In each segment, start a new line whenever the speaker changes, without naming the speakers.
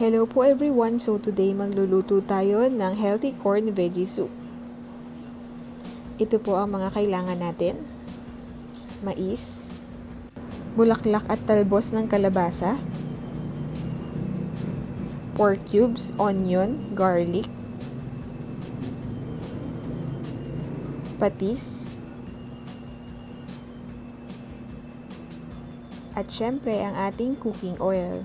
Hello po everyone! So today magluluto tayo ng healthy corn veggie soup. Ito po ang mga kailangan natin. Mais, bulaklak at talbos ng kalabasa, pork cubes, onion, garlic, patis, at syempre ang ating cooking oil.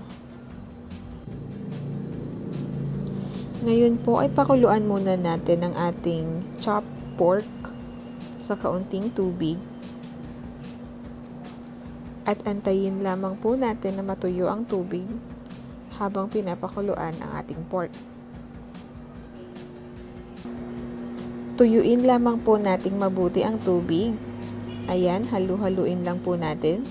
Ngayon po ay pakuluan muna natin ang ating chopped pork sa kaunting tubig. At antayin lamang po natin na matuyo ang tubig habang pinapakuluan ang ating pork. Tuyuin lamang po nating mabuti ang tubig. Ayan, halu-haluin lang po natin.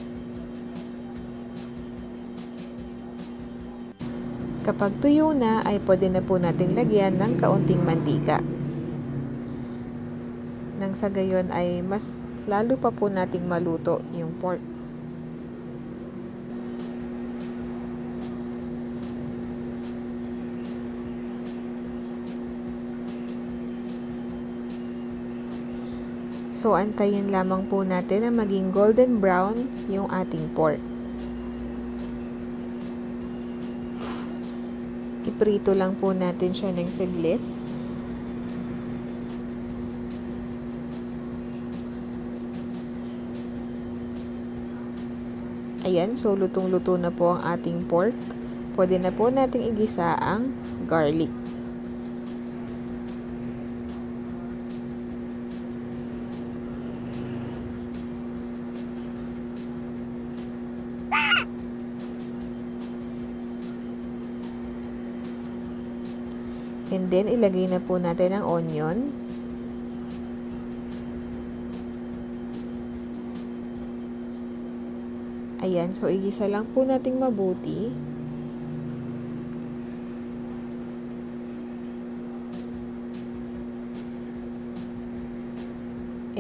Kapag tuyo na, ay pwede na po nating lagyan ng kaunting mantika. Nang sa gayon ay mas lalo pa po nating maluto yung pork. So, antayin lamang po natin na maging golden brown yung ating pork. Iprito lang po natin siya ng saglit. Ayan, so lutong-luto na po ang ating pork. Pwede na po nating igisa ang garlic. And then, ilagay na po natin ang onion. Ayan, so igisa lang po nating mabuti.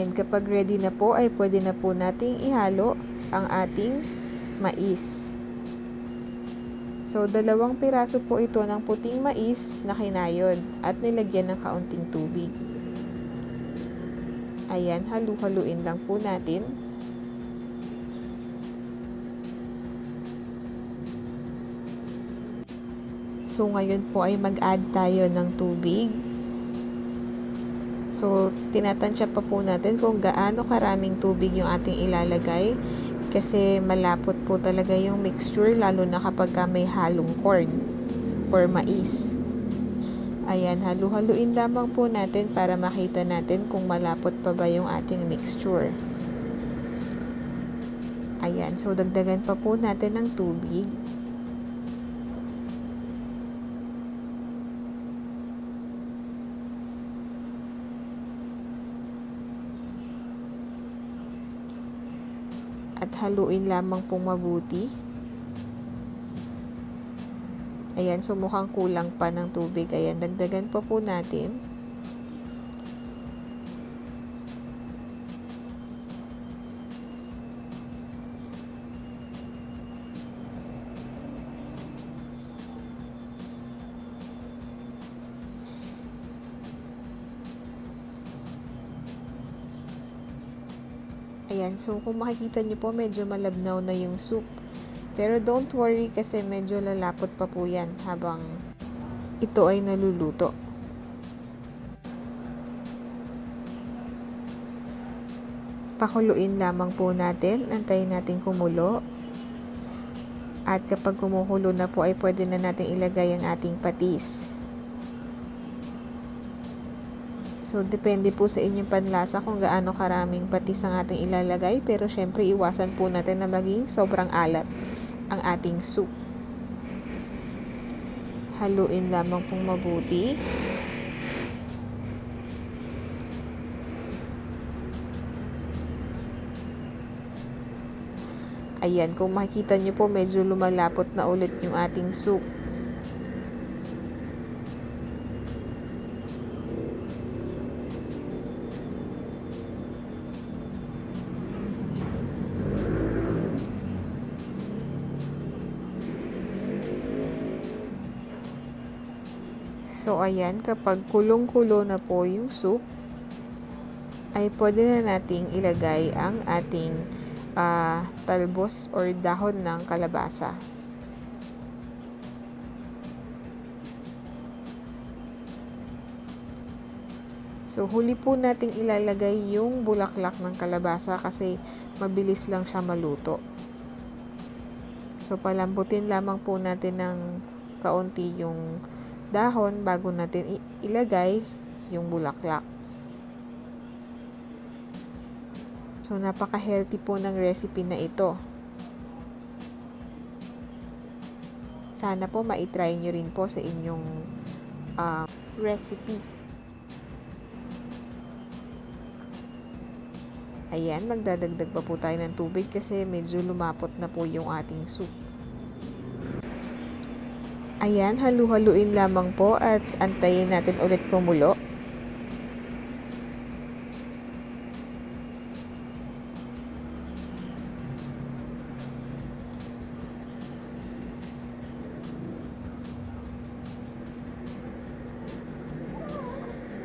And kapag ready na po, ay pwede na po nating ihalo ang ating mais. So, 2 piraso po ito ng puting mais na kinayod at nilagyan ng kaunting tubig. Ayan, halu-haluin lang po natin. So, ngayon po ay mag-add tayo ng tubig. So, tinatansya pa po natin kung gaano karaming tubig yung ating ilalagay. Kasi malapot po talaga yung mixture, lalo na kapag may halong corn or mais. Ayan, halu-haluin lamang po natin para makita natin kung malapot pa ba yung ating mixture. Ayan, so dagdagan pa po natin ng tubig. At haluin lamang pong mabuti. Ayan, so mukhang kulang pa ng tubig. Ayan, dagdagan pa po natin. Ayan, so kung makikita nyo po, medyo malabnaw na yung soup. Pero don't worry kasi medyo lalapot pa po yan habang ito ay naluluto. Pakuluin lamang po natin, antayin natin kumulo. At kapag kumukulo na po ay pwede na natin ilagay ang ating patis. So, depende po sa inyong panlasa kung gaano karaming patis ang ating ilalagay. Pero, syempre, iwasan po natin na maging sobrang alat ang ating soup. Haluin lamang pong mabuti. Ayan, kung makikita nyo po, medyo lumalapot na ulit yung ating soup. So, ayan, kapag kulong-kulo na po yung soup, ay pwede na nating ilagay ang ating talbos or dahon ng kalabasa. So, huli po nating ilalagay yung bulaklak ng kalabasa kasi mabilis lang siya maluto. So, palambutin lamang po natin ng kaunti yung dahon bago natin ilagay yung bulaklak. So, napaka-healthy po ng recipe na ito. Sana po ma-try nyo rin po sa inyong recipe. Ayan, magdadagdag pa po tayo ng tubig kasi medyo lumapot na po yung ating soup. Ayan, halu-haluin lamang po at antayin natin ulit kumulo.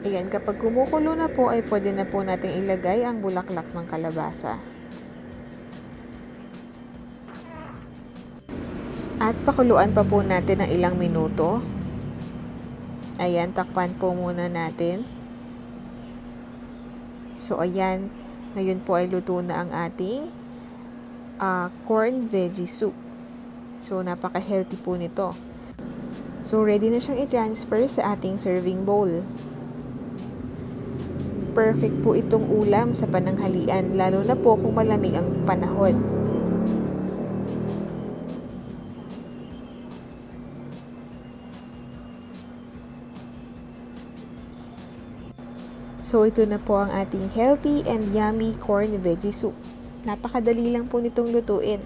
Ayan, kapag kumukulo na po ay pwede na po natin ilagay ang bulaklak ng kalabasa. At pakuluan pa po natin ng ilang minuto. Ayan, takpan po muna natin. So, ayan, ngayon po ay luto na ang ating corn veggie soup. So, napaka-healthy po nito. So, ready na siyang i-transfer sa ating serving bowl. Perfect po itong ulam sa pananghalian, lalo na po kung malamig ang panahon. So, ito na po ang ating healthy and yummy corn veggie soup. Napakadali lang po nitong lutuin.